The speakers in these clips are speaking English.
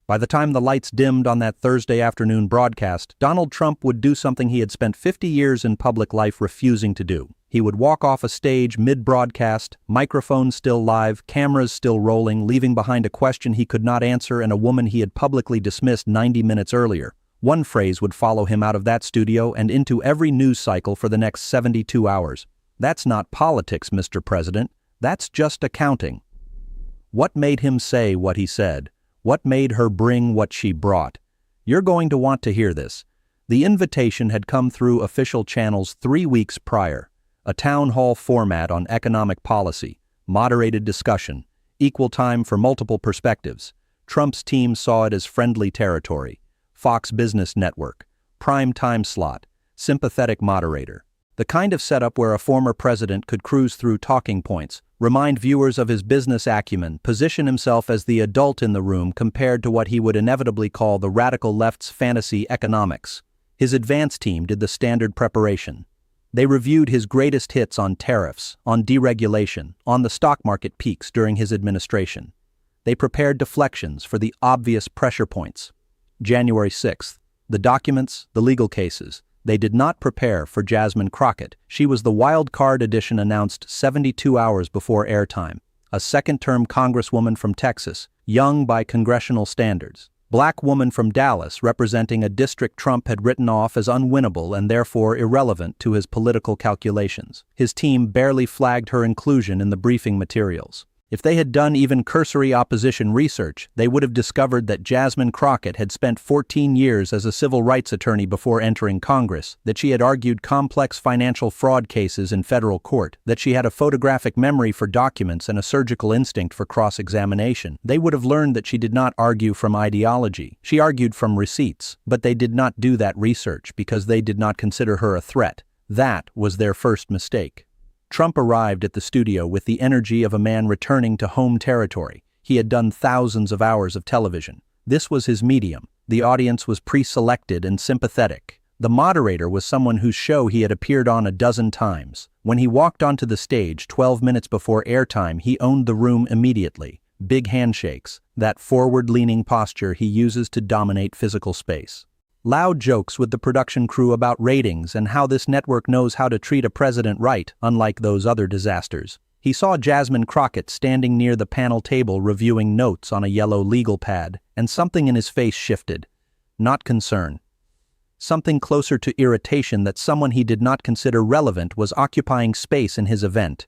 By the time the lights dimmed on that Thursday afternoon broadcast, Donald Trump would do something he had spent 50 years in public life refusing to do. He would walk off a stage mid-broadcast, microphone still live, cameras still rolling, leaving behind a question he could not answer and a woman he had publicly dismissed 90 minutes earlier. One phrase would follow him out of that studio and into every news cycle for the next 72 hours. "That's not politics, Mr. President. That's just accounting." What made him say what he said? What made her bring what she brought? You're going to want to hear this. The invitation had come through official channels 3 weeks prior. A town hall format on economic policy, moderated discussion, equal time for multiple perspectives. Trump's team saw it as friendly territory. Fox Business Network, prime time slot, sympathetic moderator. The kind of setup where a former president could cruise through talking points, remind viewers of his business acumen, position himself as the adult in the room compared to what he would inevitably call the radical left's fantasy economics. His advance team did the standard preparation. They reviewed his greatest hits on tariffs, on deregulation, on the stock market peaks during his administration. They prepared deflections for the obvious pressure points. January 6th, the documents, the legal cases. They did not prepare for Jasmine Crockett. She was the wild card edition announced 72 hours before airtime. A second-term congresswoman from Texas, young by congressional standards. Black woman from Dallas representing a district Trump had written off as unwinnable and therefore irrelevant to his political calculations. His team barely flagged her inclusion in the briefing materials. If they had done even cursory opposition research, they would have discovered that Jasmine Crockett had spent 14 years as a civil rights attorney before entering Congress, that she had argued complex financial fraud cases in federal court, that she had a photographic memory for documents and a surgical instinct for cross-examination. They would have learned that she did not argue from ideology. She argued from receipts, but they did not do that research because they did not consider her a threat. That was their first mistake. Trump arrived at the studio with the energy of a man returning to home territory. He had done thousands of hours of television. This was his medium. The audience was pre-selected and sympathetic. The moderator was someone whose show he had appeared on a dozen times. When he walked onto the stage 12 minutes before airtime, he owned the room immediately. Big handshakes, that forward-leaning posture he uses to dominate physical space. Loud jokes with the production crew about ratings and how this network knows how to treat a president right, unlike those other disasters. He saw Jasmine Crockett standing near the panel table reviewing notes on a yellow legal pad, and something in his face shifted. Not concern. Something closer to irritation that someone he did not consider relevant was occupying space in his event.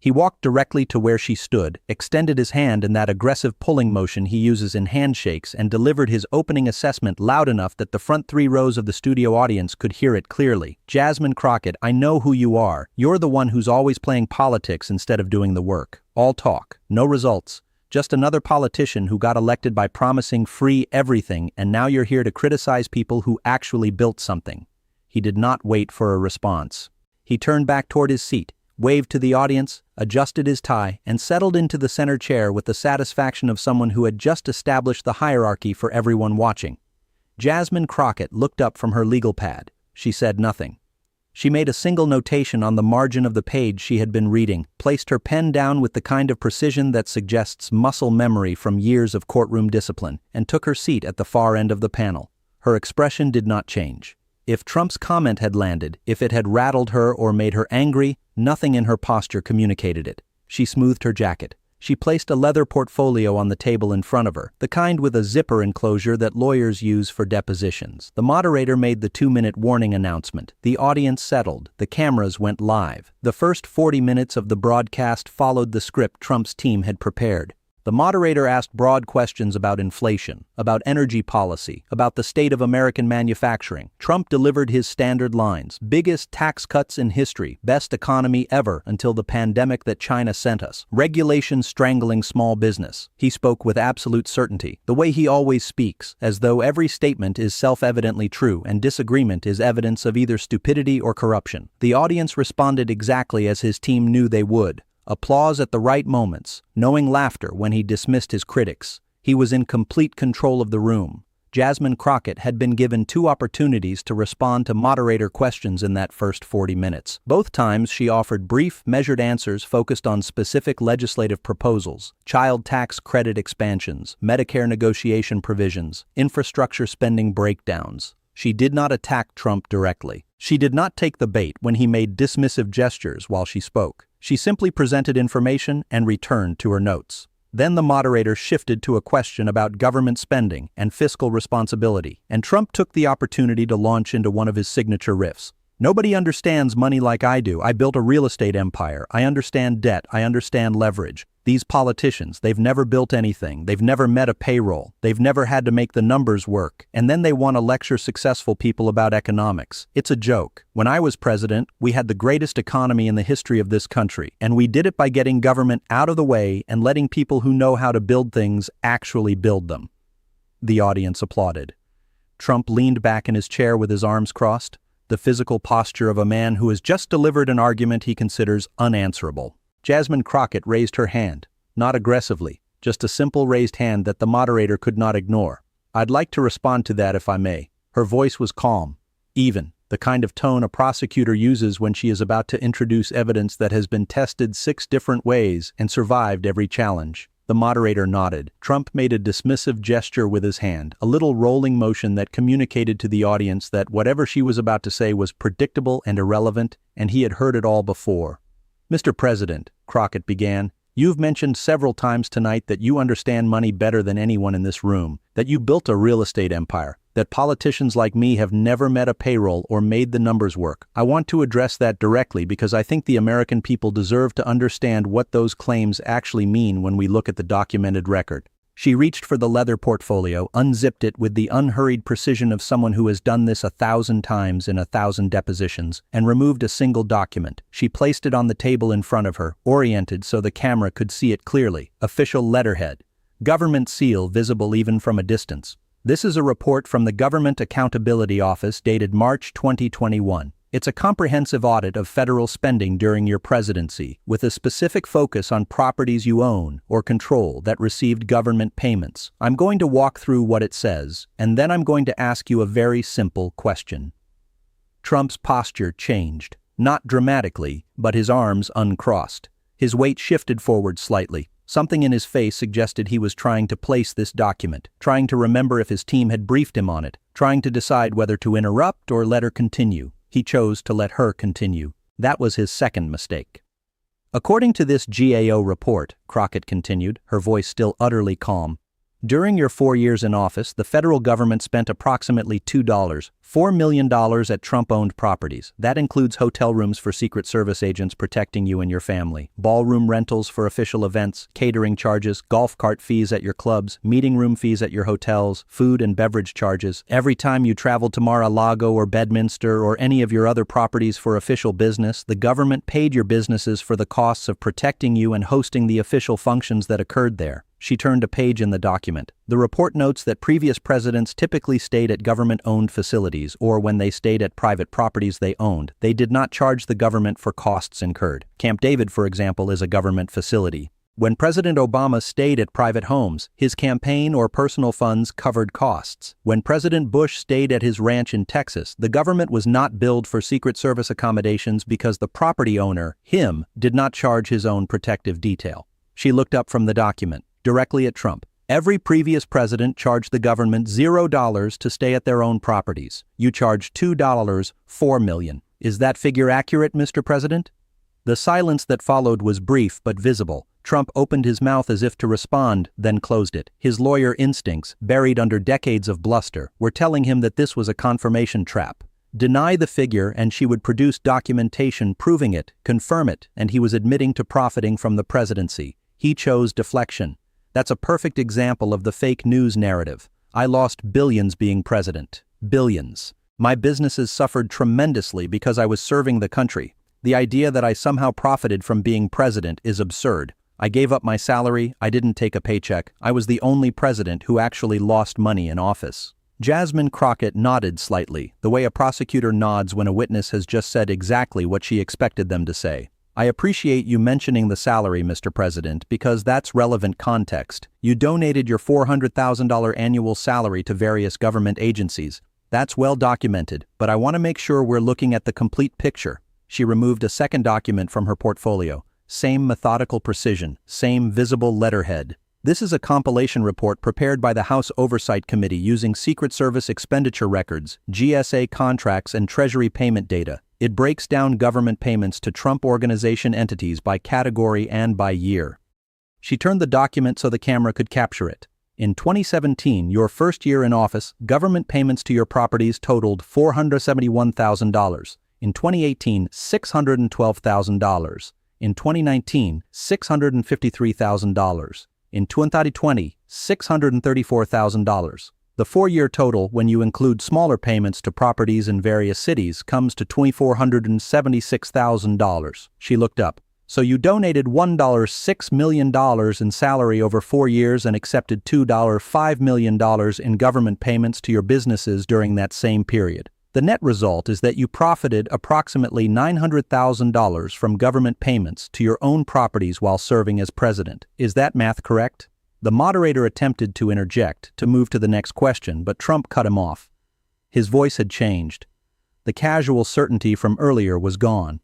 He walked directly to where she stood, extended his hand in that aggressive pulling motion he uses in handshakes, and delivered his opening assessment loud enough that the front 3 rows of the studio audience could hear it clearly. "Jasmine Crockett, I know who you are. You're the one who's always playing politics instead of doing the work. All talk, no results. Just another politician who got elected by promising free everything, and now you're here to criticize people who actually built something." He did not wait for a response. He turned back toward his seat, waved to the audience, adjusted his tie, and settled into the center chair with the satisfaction of someone who had just established the hierarchy for everyone watching. Jasmine Crockett looked up from her legal pad. She said nothing. She made a single notation on the margin of the page she had been reading, placed her pen down with the kind of precision that suggests muscle memory from years of courtroom discipline, and took her seat at the far end of the panel. Her expression did not change. If Trump's comment had landed, if it had rattled her or made her angry, nothing in her posture communicated it. She smoothed her jacket. She placed a leather portfolio on the table in front of her, the kind with a zipper enclosure that lawyers use for depositions. The moderator made the 2-minute warning announcement. The audience settled. The cameras went live. The first 40 minutes of the broadcast followed the script Trump's team had prepared. The moderator asked broad questions about inflation, about energy policy, about the state of American manufacturing. Trump delivered his standard lines: biggest tax cuts in history, best economy ever until the pandemic that China sent us, regulation strangling small business. He spoke with absolute certainty, the way he always speaks, as though every statement is self-evidently true and disagreement is evidence of either stupidity or corruption. The audience responded exactly as his team knew they would. Applause at the right moments, knowing laughter when he dismissed his critics. He was in complete control of the room. Jasmine Crockett had been given 2 opportunities to respond to moderator questions in that first 40 minutes. Both times she offered brief, measured answers focused on specific legislative proposals, child tax credit expansions, Medicare negotiation provisions, infrastructure spending breakdowns. She did not attack Trump directly. She did not take the bait when he made dismissive gestures while she spoke. She simply presented information and returned to her notes. Then the moderator shifted to a question about government spending and fiscal responsibility, and Trump took the opportunity to launch into one of his signature riffs. Nobody understands money like I do. I built a real estate empire. I understand debt. I understand leverage. These politicians, they've never built anything. They've never met a payroll. They've never had to make the numbers work. And then they want to lecture successful people about economics. It's a joke. When I was president, we had the greatest economy in the history of this country. And we did it by getting government out of the way and letting people who know how to build things actually build them. The audience applauded. Trump leaned back in his chair with his arms crossed, the physical posture of a man who has just delivered an argument he considers unanswerable. Jasmine Crockett raised her hand, not aggressively, just a simple raised hand that the moderator could not ignore. I'd like to respond to that if I may. Her voice was calm, even, the kind of tone a prosecutor uses when she is about to introduce evidence that has been tested 6 different ways and survived every challenge. The moderator nodded. Trump made a dismissive gesture with his hand, a little rolling motion that communicated to the audience that whatever she was about to say was predictable and irrelevant, and he had heard it all before. Mr. President, Crockett began, you've mentioned several times tonight that you understand money better than anyone in this room, that you built a real estate empire, that politicians like me have never met a payroll or made the numbers work. I want to address that directly because I think the American people deserve to understand what those claims actually mean when we look at the documented record. She reached for the leather portfolio, unzipped it with the unhurried precision of someone who has done this 1,000 times in 1,000 depositions, and removed a single document. She placed it on the table in front of her, oriented so the camera could see it clearly. Official letterhead. Government seal visible even from a distance. This is a report from the Government Accountability Office dated March 2021. It's a comprehensive audit of federal spending during your presidency, with a specific focus on properties you own or control that received government payments. I'm going to walk through what it says, and then I'm going to ask you a very simple question. Trump's posture changed, not dramatically, but his arms uncrossed. His weight shifted forward slightly. Something in his face suggested he was trying to place this document, trying to remember if his team had briefed him on it, trying to decide whether to interrupt or let her continue. He chose to let her continue. That was his second mistake. According to this GAO report, Crockett continued, her voice still utterly calm, during your 4 years in office, the federal government spent approximately $4 million at Trump-owned properties. That includes hotel rooms for Secret Service agents protecting you and your family, ballroom rentals for official events, catering charges, golf cart fees at your clubs, meeting room fees at your hotels, food and beverage charges. Every time you traveled to Mar-a-Lago or Bedminster or any of your other properties for official business, the government paid your businesses for the costs of protecting you and hosting the official functions that occurred there. She turned a page in the document. The report notes that previous presidents typically stayed at government-owned facilities, or when they stayed at private properties they owned, they did not charge the government for costs incurred. Camp David, for example, is a government facility. When President Obama stayed at private homes, his campaign or personal funds covered costs. When President Bush stayed at his ranch in Texas, the government was not billed for Secret Service accommodations because the property owner, him, did not charge his own protective detail. She looked up from the document, directly at Trump. Every previous president charged the government $0 to stay at their own properties. You charged $2, $4 million. Is that figure accurate, Mr. President? The silence that followed was brief but visible. Trump opened his mouth as if to respond, then closed it. His lawyer instincts, buried under decades of bluster, were telling him that this was a confirmation trap. Deny the figure and she would produce documentation proving it, confirm it, and he was admitting to profiting from the presidency. He chose deflection. That's a perfect example of the fake news narrative. I lost billions being president. Billions. My businesses suffered tremendously because I was serving the country. The idea that I somehow profited from being president is absurd. I gave up my salary, I didn't take a paycheck. I was the only president who actually lost money in office. Jasmine Crockett nodded slightly, the way a prosecutor nods when a witness has just said exactly what she expected them to say. I appreciate you mentioning the salary, Mr. President, because that's relevant context. You donated your $400,000 annual salary to various government agencies. That's well documented, but I want to make sure we're looking at the complete picture. She removed a second document from her portfolio. Same methodical precision, same visible letterhead. This is a compilation report prepared by the House Oversight Committee using Secret Service expenditure records, GSA contracts, and Treasury payment data. It breaks down government payments to Trump Organization entities by category and by year. She turned the document so the camera could capture it. In 2017, your first year in office, government payments to your properties totaled $471,000. In 2018, $612,000. In 2019, $653,000. In 2020, $634,000. The four-year total, when you include smaller payments to properties in various cities, comes to $2,476,000. She looked up. So you donated $6 million in salary over 4 years and accepted $5 million in government payments to your businesses during that same period. The net result is that you profited approximately $900,000 from government payments to your own properties while serving as president. Is that math correct? The moderator attempted to interject, to move to the next question, but Trump cut him off. His voice had changed. The casual certainty from earlier was gone.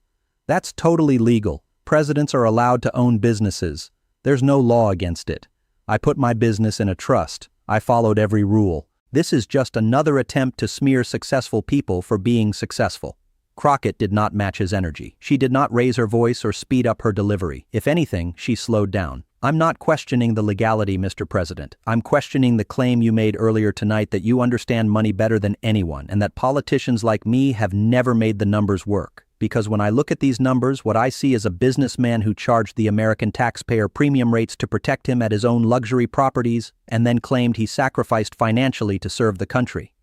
That's totally legal. Presidents are allowed to own businesses. There's no law against it. I put my business in a trust. I followed every rule. This is just another attempt to smear successful people for being successful. Crockett did not match his energy. She did not raise her voice or speed up her delivery. If anything, she slowed down. I'm not questioning the legality, Mr. President. I'm questioning the claim you made earlier tonight that you understand money better than anyone and that politicians like me have never made the numbers work. Because when I look at these numbers, what I see is a businessman who charged the American taxpayer premium rates to protect him at his own luxury properties and then claimed he sacrificed financially to serve the country.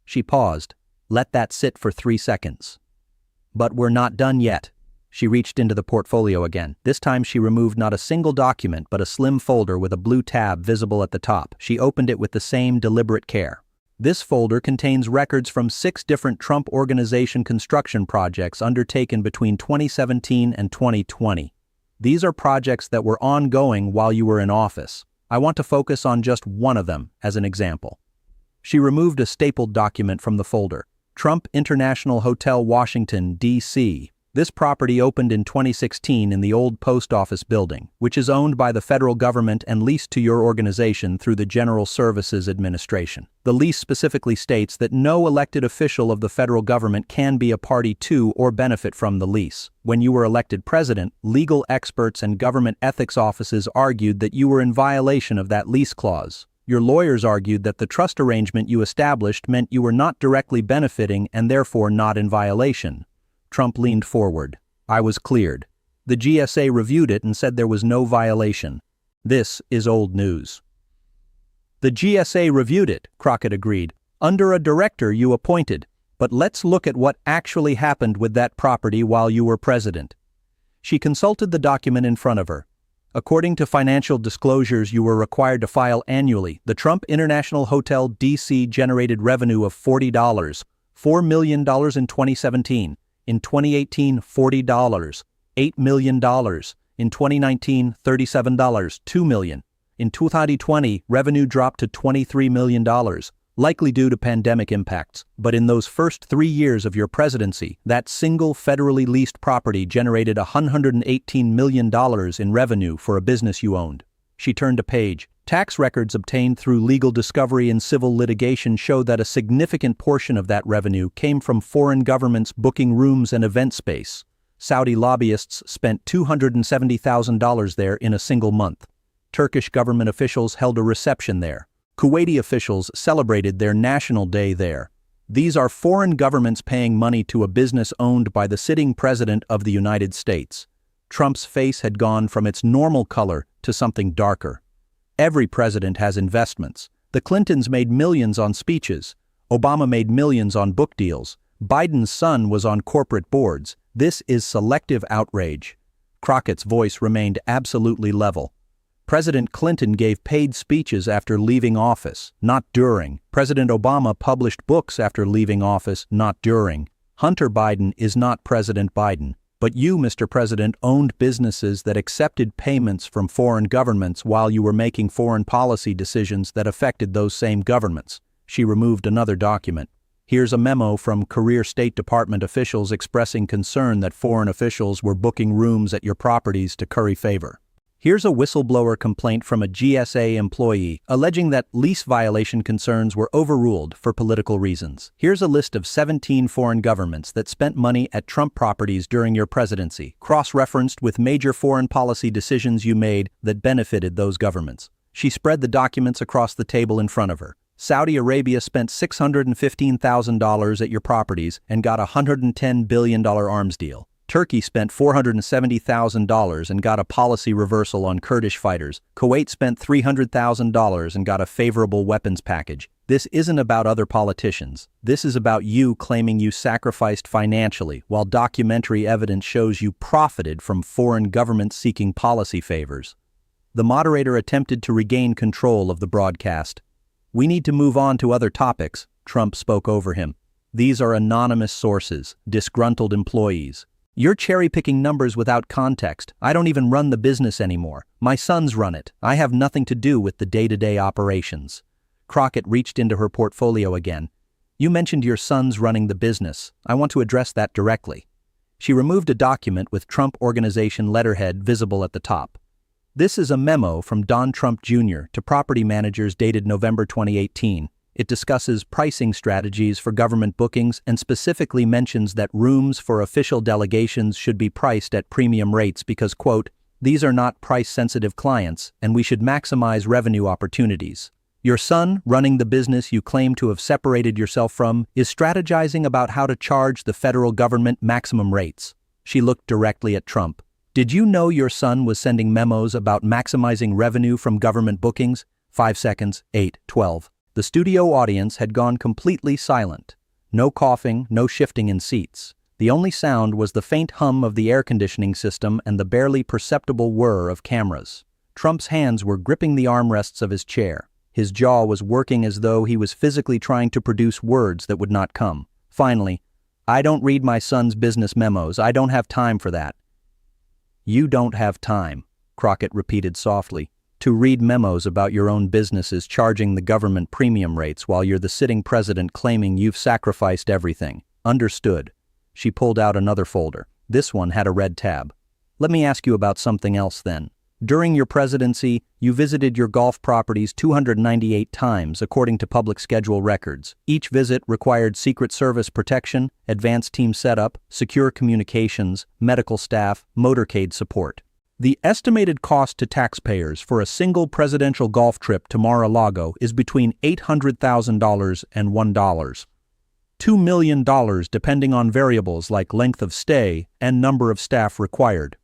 She paused. Let that sit for 3 seconds. But we're not done yet. She reached into the portfolio again. This time she removed not a single document but a slim folder with a blue tab visible at the top. She opened it with the same deliberate care. This folder contains records from 6 different Trump Organization construction projects undertaken between 2017 and 2020. These are projects that were ongoing while you were in office. I want to focus on just one of them as an example. She removed a stapled document from the folder. Trump International Hotel, Washington, D.C. This property opened in 2016 in the old post office building, which is owned by the federal government and leased to your organization through the General Services Administration. The lease specifically states that no elected official of the federal government can be a party to or benefit from the lease. When you were elected president, legal experts and government ethics offices argued that you were in violation of that lease clause. Your lawyers argued that the trust arrangement you established meant you were not directly benefiting and therefore not in violation. Trump leaned forward. I was cleared. The GSA reviewed it and said there was no violation. This is old news. The GSA reviewed it, Crockett agreed, under a director you appointed. But let's look at what actually happened with that property while you were president. She consulted the document in front of her. According to financial disclosures you were required to file annually, the Trump International Hotel D.C. generated revenue of $4 million in 2017. In 2018, $40, $8 million. In 2019, $37, $2 million. In 2020, revenue dropped to $23 million, likely due to pandemic impacts. But in those first 3 years of your presidency, that single federally leased property generated $118 million in revenue for a business you owned. She turned a page. Tax records obtained through legal discovery and civil litigation show that a significant portion of that revenue came from foreign governments booking rooms and event space. Saudi lobbyists spent $270,000 there in a single month. Turkish government officials held a reception there. Kuwaiti officials celebrated their national day there. These are foreign governments paying money to a business owned by the sitting president of the United States. Trump's face had gone from its normal color to something darker. Every president has investments. The Clintons made millions on speeches. Obama made millions on book deals. Biden's son was on corporate boards. This is selective outrage. Crockett's voice remained absolutely level. President Clinton gave paid speeches after leaving office, not during. President Obama published books after leaving office, not during. Hunter Biden is not President Biden. But you, Mr. President, owned businesses that accepted payments from foreign governments while you were making foreign policy decisions that affected those same governments. She removed another document. Here's a memo from career State Department officials expressing concern that foreign officials were booking rooms at your properties to curry favor. Here's a whistleblower complaint from a GSA employee alleging that lease violation concerns were overruled for political reasons. Here's a list of 17 foreign governments that spent money at Trump properties during your presidency, cross-referenced with major foreign policy decisions you made that benefited those governments. She spread the documents across the table in front of her. Saudi Arabia spent $615,000 at your properties and got a $110 billion arms deal. Turkey spent $470,000 and got a policy reversal on Kurdish fighters. Kuwait spent $300,000 and got a favorable weapons package. This isn't about other politicians. This is about you claiming you sacrificed financially, while documentary evidence shows you profited from foreign governments seeking policy favors. The moderator attempted to regain control of the broadcast. "We need to move on to other topics," Trump spoke over him. "These are anonymous sources, disgruntled employees. You're cherry-picking numbers without context. I don't even run the business anymore. My sons run it. I have nothing to do with the day-to-day operations." Crockett reached into her portfolio again. "You mentioned your sons running the business. I want to address that directly." She removed a document with Trump Organization letterhead visible at the top. This is a memo from Don Trump Jr. to property managers dated November 2018. It discusses pricing strategies for government bookings and specifically mentions that rooms for official delegations should be priced at premium rates because, quote, "these are not price-sensitive clients and we should maximize revenue opportunities." Your son, running the business you claim to have separated yourself from, is strategizing about how to charge the federal government maximum rates. She looked directly at Trump. "Did you know your son was sending memos about maximizing revenue from government bookings?" 5 seconds, 8, 12. The studio audience had gone completely silent. No coughing, no shifting in seats. The only sound was the faint hum of the air conditioning system and the barely perceptible whir of cameras. Trump's hands were gripping the armrests of his chair. His jaw was working as though he was physically trying to produce words that would not come. Finally, "I don't read my son's business memos. I don't have time for that." "You don't have time," Crockett repeated softly, "to read memos about your own businesses charging the government premium rates while you're the sitting president claiming you've sacrificed everything. Understood." She pulled out another folder. This one had a red tab. "Let me ask you about something else then. During your presidency, you visited your golf properties 298 times according to public schedule records. Each visit required Secret Service protection, advanced team setup, secure communications, medical staff, motorcade support. The estimated cost to taxpayers for a single presidential golf trip to Mar-a-Lago is between $800,000 and $1. $2 million depending on variables like length of stay and number of staff required."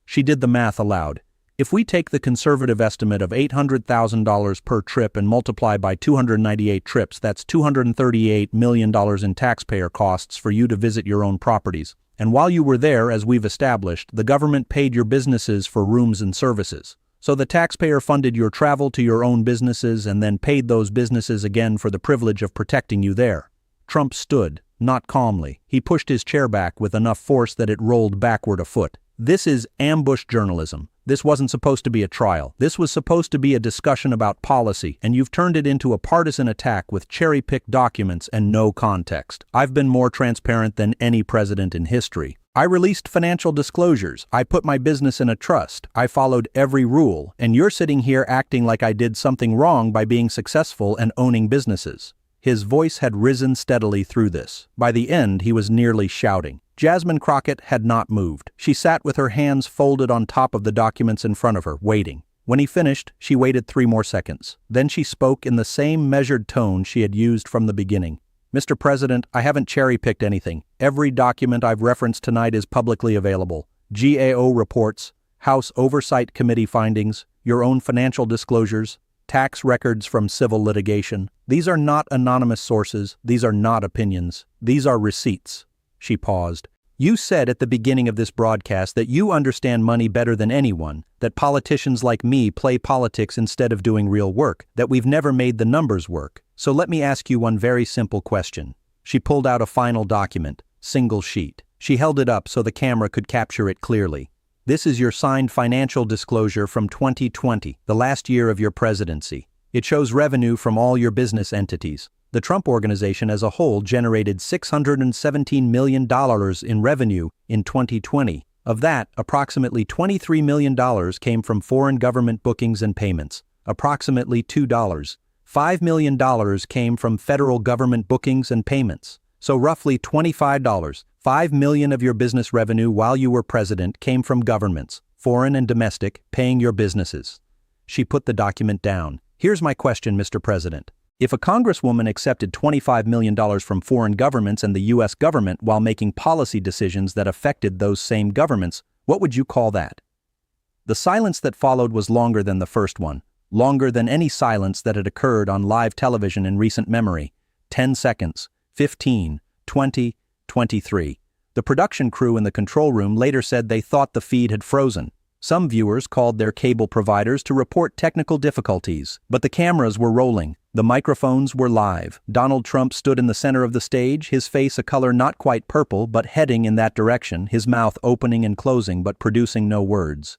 She did the math aloud. "If we take the conservative estimate of $800,000 per trip and multiply by 298 trips, that's $238 million in taxpayer costs for you to visit your own properties. And while you were there, as we've established, the government paid your businesses for rooms and services. So the taxpayer funded your travel to your own businesses and then paid those businesses again for the privilege of protecting you there." Trump stood, not calmly. He pushed his chair back with enough force that it rolled backward a foot. "This is ambush journalism. This wasn't supposed to be a trial. This was supposed to be a discussion about policy, and you've turned it into a partisan attack with cherry-picked documents and no context. I've been more transparent than any president in history. I released financial disclosures. I put my business in a trust. I followed every rule, and you're sitting here acting like I did something wrong by being successful and owning businesses." His voice had risen steadily through this. By the end, he was nearly shouting. Jasmine Crockett had not moved. She sat with her hands folded on top of the documents in front of her, waiting. When he finished, she waited 3 more seconds. Then she spoke in the same measured tone she had used from the beginning. "Mr. President, I haven't cherry-picked anything. Every document I've referenced tonight is publicly available. GAO reports, House Oversight Committee findings, your own financial disclosures, tax records from civil litigation. These are not anonymous sources. These are not opinions. These are receipts." She paused. "You said at the beginning of this broadcast that you understand money better than anyone, that politicians like me play politics instead of doing real work, that we've never made the numbers work. So let me ask you one very simple question." She pulled out a final document. single sheet. She held it up so the camera could capture it clearly. This is your signed financial disclosure from 2020, the last year of your presidency. It shows revenue from all your business entities. The Trump Organization as a whole generated $617 million in revenue in 2020. Of that, approximately $23 million came from foreign government bookings and payments. Approximately $5 million came from federal government bookings and payments. So roughly $25. $5 million of your business revenue while you were president came from governments, foreign and domestic, paying your businesses. She put the document down. Here's my question, Mr. President. If a congresswoman accepted $25 million from foreign governments and the U.S. government while making policy decisions that affected those same governments, what would you call that? The silence that followed was longer than the first one, longer than any silence that had occurred on live television in recent memory. 10 seconds, 15, 20, 23. The production crew in the control room later said they thought the feed had frozen. Some viewers called their cable providers to report technical difficulties, but the cameras were rolling. The microphones were live. Donald Trump stood in the center of the stage, his face a color not quite purple but heading in that direction, his mouth opening and closing but producing no words.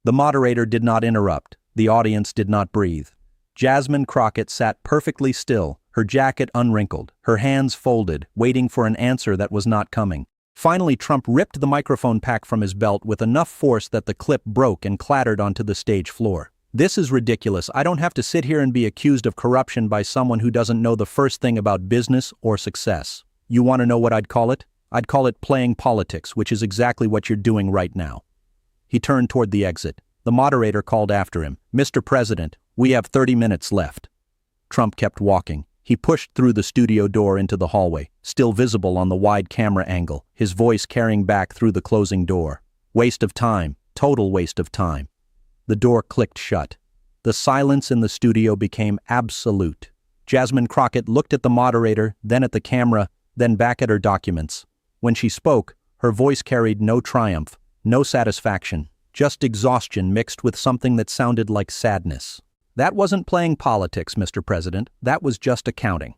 The moderator did not interrupt. The audience did not breathe. Jasmine Crockett sat perfectly still, her jacket unwrinkled, her hands folded, waiting for an answer that was not coming. Finally, Trump ripped the microphone pack from his belt with enough force that the clip broke and clattered onto the stage floor. This is ridiculous. I don't have to sit here and be accused of corruption by someone who doesn't know the first thing about business or success. You want to know what I'd call it? I'd call it playing politics, which is exactly what you're doing right now. He turned toward the exit. The moderator called after him, "Mr. President, we have 30 minutes left." Trump kept walking. He pushed through the studio door into the hallway, still visible on the wide camera angle, his voice carrying back through the closing door. Waste of time, total waste of time. The door clicked shut. The silence in the studio became absolute. Jasmine Crockett looked at the moderator, then at the camera, then back at her documents. When she spoke, her voice carried no triumph, no satisfaction, just exhaustion mixed with something that sounded like sadness. That wasn't playing politics, Mr. President. That was just accounting.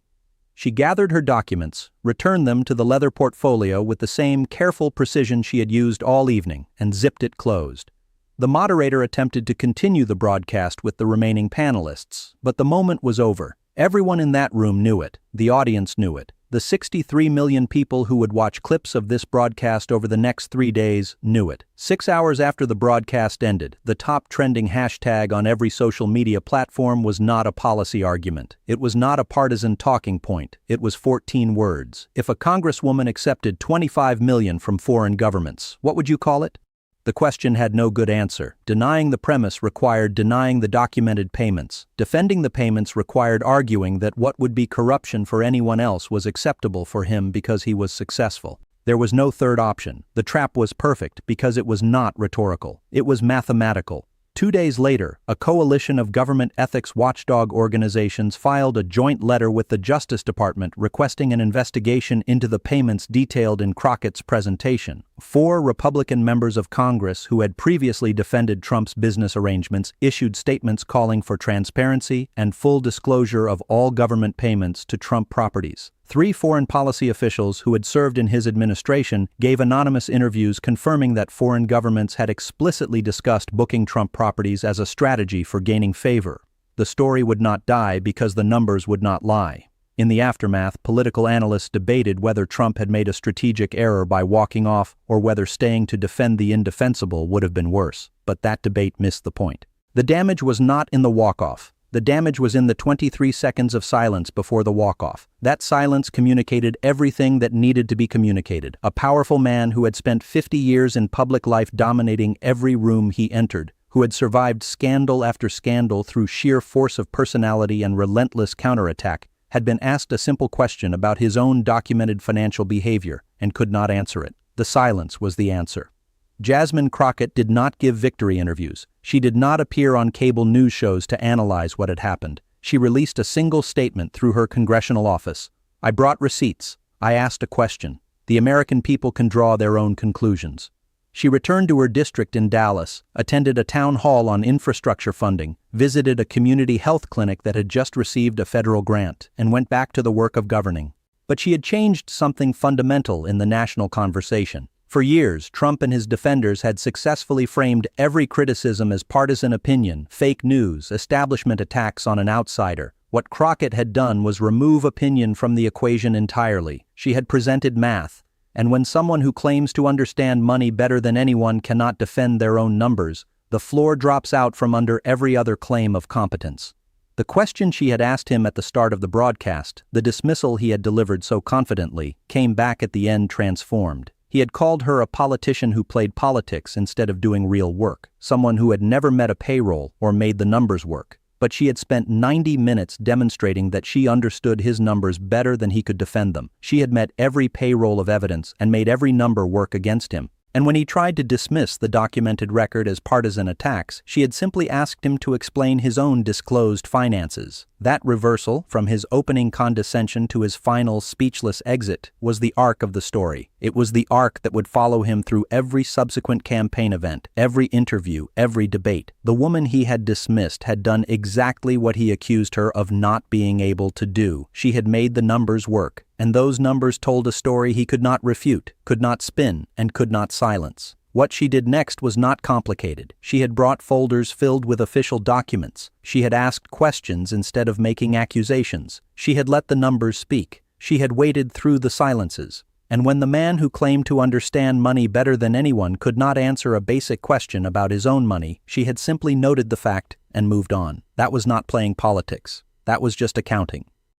She gathered her documents, returned them to the leather portfolio with the same careful precision she had used all evening, and zipped it closed. The moderator attempted to continue the broadcast with the remaining panelists, but the moment was over. Everyone in that room knew it. The audience knew it. The 63 million people who would watch clips of this broadcast over the next 3 days knew it. 6 hours after the broadcast ended, the top trending hashtag on every social media platform was not a policy argument. It was not a partisan talking point. It was 14 words. If a congresswoman accepted $25 million from foreign governments, what would you call it? The question had no good answer. Denying the premise required denying the documented payments. Defending the payments required arguing that what would be corruption for anyone else was acceptable for him because he was successful. There was no third option. The trap was perfect because it was not rhetorical. It was mathematical. 2 days later, a coalition of government ethics watchdog organizations filed a joint letter with the Justice Department requesting an investigation into the payments detailed in Crockett's presentation. 4 Republican members of Congress who had previously defended Trump's business arrangements issued statements calling for transparency and full disclosure of all government payments to Trump properties. 3 foreign policy officials who had served in his administration gave anonymous interviews confirming that foreign governments had explicitly discussed booking Trump properties as a strategy for gaining favor. The story would not die because the numbers would not lie. In the aftermath, political analysts debated whether Trump had made a strategic error by walking off or whether staying to defend the indefensible would have been worse, but that debate missed the point. The damage was not in the walk-off. The damage was in the 23 seconds of silence before the walk-off. That silence communicated everything that needed to be communicated. A powerful man who had spent 50 years in public life dominating every room he entered, who had survived scandal after scandal through sheer force of personality and relentless counterattack, had been asked a simple question about his own documented financial behavior and could not answer it. The silence was the answer. Jasmine Crockett did not give victory interviews. She did not appear on cable news shows to analyze what had happened. She released a single statement through her congressional office. "I brought receipts. I asked a question. The American people can draw their own conclusions." She returned to her district in Dallas, attended a town hall on infrastructure funding, visited a community health clinic that had just received a federal grant, and went back to the work of governing. But she had changed something fundamental in the national conversation. For years, Trump and his defenders had successfully framed every criticism as partisan opinion, fake news, establishment attacks on an outsider. What Crockett had done was remove opinion from the equation entirely. She had presented math. And when someone who claims to understand money better than anyone cannot defend their own numbers, the floor drops out from under every other claim of competence. The question she had asked him at the start of the broadcast, the dismissal he had delivered so confidently, came back at the end transformed. He had called her a politician who played politics instead of doing real work, someone who had never met a payroll or made the numbers work. But she had spent 90 minutes demonstrating that she understood his numbers better than he could defend them. She had met every payroll of evidence and made every number work against him. And when he tried to dismiss the documented record as partisan attacks, she had simply asked him to explain his own disclosed finances. That reversal, from his opening condescension to his final speechless exit, was the arc of the story. It was the arc that would follow him through every subsequent campaign event, every interview, every debate. The woman he had dismissed had done exactly what he accused her of not being able to do. She had made the numbers work. And those numbers told a story he could not refute, could not spin, and could not silence. What she did next was not complicated. She had brought folders filled with official documents. She had asked questions instead of making accusations. She had let the numbers speak. She had waded through the silences. And when the man who claimed to understand money better than anyone could not answer a basic question about his own money, she had simply noted the fact and moved on. That was not playing politics. That was just accounting.